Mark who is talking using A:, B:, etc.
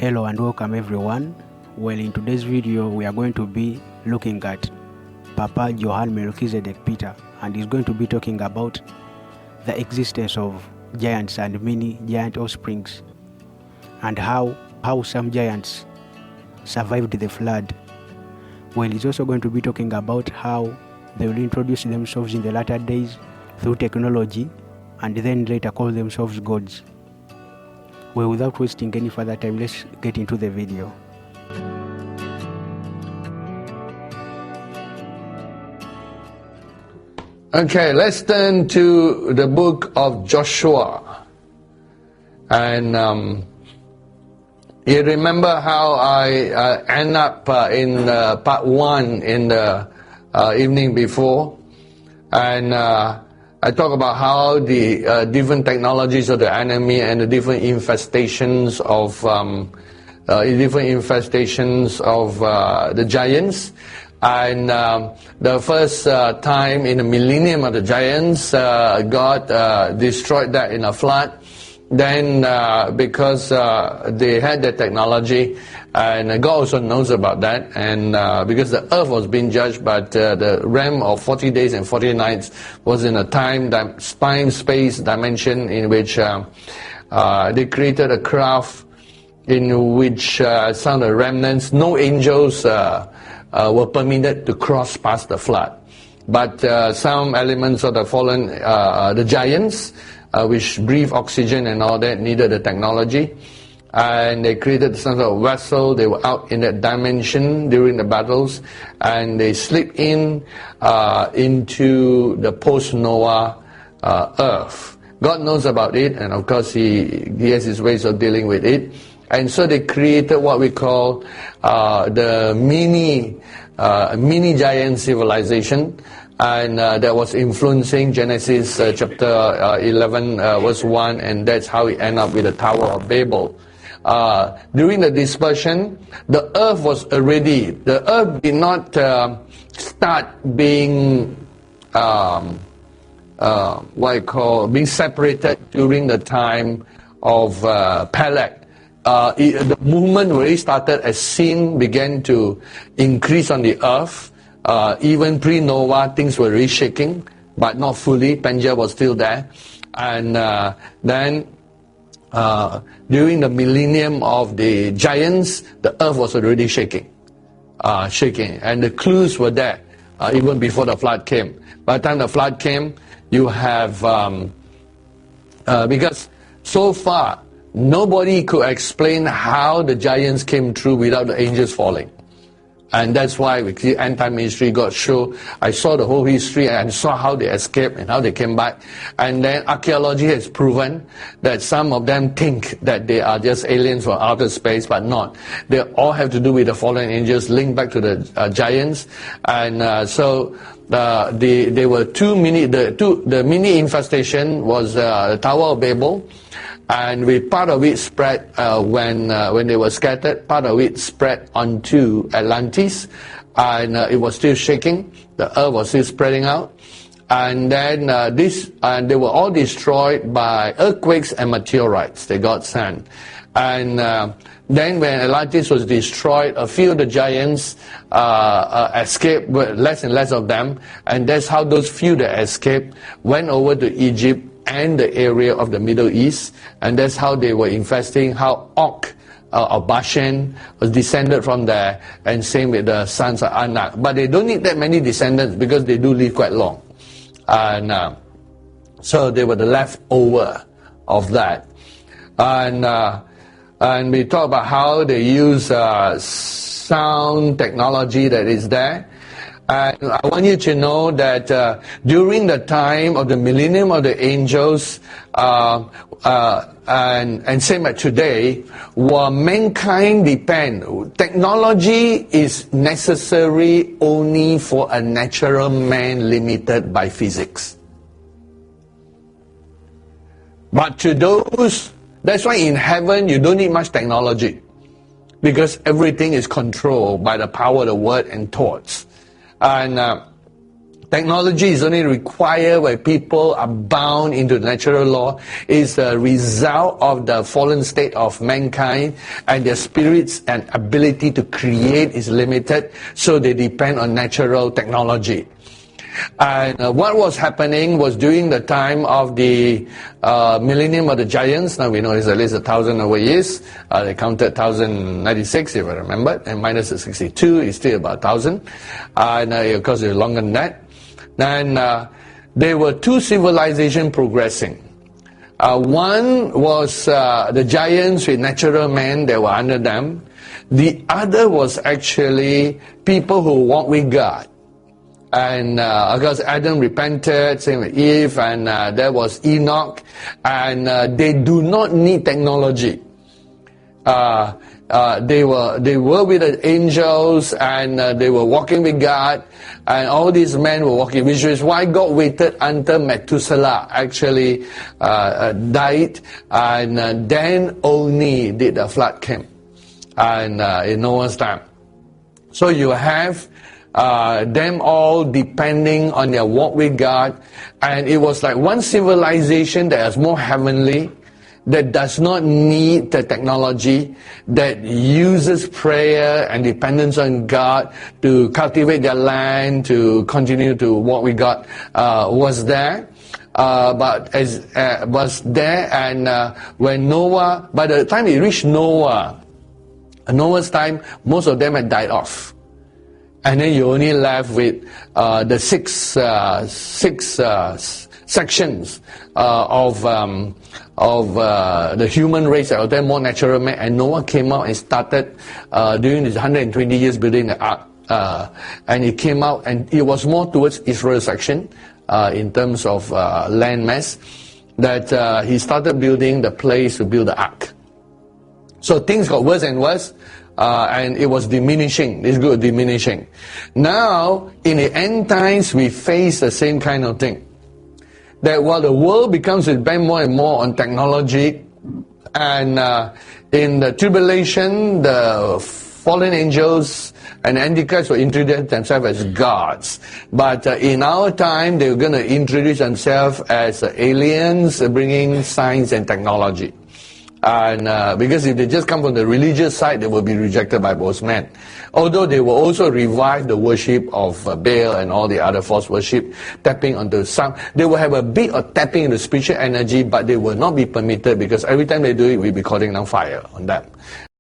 A: Hello and welcome everyone. Well, in today's video we are going to be looking at Papa Johann Melchizedek Peter, and he's going to be talking about the existence of giants and mini giant offsprings, and how some giants survived the flood. Well, he's also going to be talking about how they will introduce themselves in the latter days through technology and then later call themselves gods. Well, without wasting any further time, let's get into the video.
B: Okay, let's turn to the book of Joshua. And you remember how I end up in part 1 in the evening before. And I talk about how the different technologies of the enemy and the different infestations of the giants. And the first time in the millennium of the giants, God destroyed that in a flood. Then because they had the technology, and God also knows about that, and because the earth was being judged, but the realm of 40 days and 40 nights was in a time, space dimension in which they created a craft in which some of the remnants, no angels were permitted to cross past the flood. But some elements of the fallen, the giants, which breathe oxygen and all that, needed the technology. And they created some sort of vessel. They were out in that dimension during the battles. And they slipped into the post-Noah earth. God knows about it, and of course He has His ways of dealing with it. And so they created what we call the mini giant civilization. And that was influencing Genesis chapter 11 verse 1, and that's how we end up with the Tower of Babel. During the dispersion, the earth did not start being being separated during the time of Peleg. The movement really started as sin began to increase on the earth. Even pre-Noah, things were really shaking, but not fully. Pangea was still there. And then during the millennium of the giants, the earth was already shaking. And the clues were there, even before the flood came. By the time the flood came, you have, because so far, nobody could explain how the giants came through without the angels falling. And that's why we see end-time history. God show. I saw the whole history and saw how they escaped and how they came back. And then archaeology has proven that some of them think that they are just aliens from outer space, but not. They all have to do with the fallen angels linked back to the giants. And so there were the mini infestation was the Tower of Babel. And with part of it spread when they were scattered, part of it spread onto Atlantis, and it was still shaking. The earth was still spreading out, and then they were all destroyed by earthquakes and meteorites. They got sent, and then when Atlantis was destroyed, a few of the giants escaped, less and less of them, and that's how those few that escaped went over to Egypt and the area of the Middle East, and that's how they were infesting, how Og of Bashan was descended from there, and same with the sons of Anak. But they don't need that many descendants because they do live quite long. And so they were the leftover of that. And we talk about how they use sound technology that is there. And I want you to know that during the time of the millennium of the angels, and same as today, while mankind depend, technology is necessary only for a natural man limited by physics. But to those, that's why in heaven you don't need much technology, because everything is controlled by the power of the word and thoughts. And Technology is only required where people are bound into natural law. It's a result of the fallen state of mankind, and their spirits and ability to create is limited, so they depend on natural technology. And what was happening was during the time of the millennium of the giants. Now we know it's at least 1,000 over years. They counted 1,096 if I remember, and minus the 62 is still about 1,000. And of course it's longer than that. And there were two civilizations progressing. One was the giants with natural men that were under them. The other was actually people who walk with God. And of course Adam repented, same with Eve, and there was Enoch. And they do not need technology. They were with the angels, and they were walking with God, and all these men were walking, which is why God waited until Methuselah actually died, and then only did the flood came, and in Noah's time. So you have them all depending on their walk with God, and it was like one civilization that is more heavenly, that does not need the technology, that uses prayer and dependence on God to cultivate their land, to continue to walk with God, was there. And when Noah, by the time it reached Noah's time, most of them had died off. And then you only left with the six sections of the human race that were then more natural men, and Noah came out and started during his 120 years building the ark, and it came out, and it was more towards Israel's section in terms of land mass, that he started building the place to build the ark. So things got worse and worse, and it was diminishing. This good diminishing. Now in the end times we face the same kind of thing. That while the world becomes to depend more and more on technology, and in the tribulation, the fallen angels and Antichrist will introduce themselves as gods. But in our time, they're going to introduce themselves as aliens, bringing science and technology. And because if they just come from the religious side, they will be rejected by most men. Although they will also revive the worship of Baal and all the other false worship, tapping onto some. They will have a bit of tapping into spiritual energy, but they will not be permitted, because every time they do it, we'll be calling down fire on them.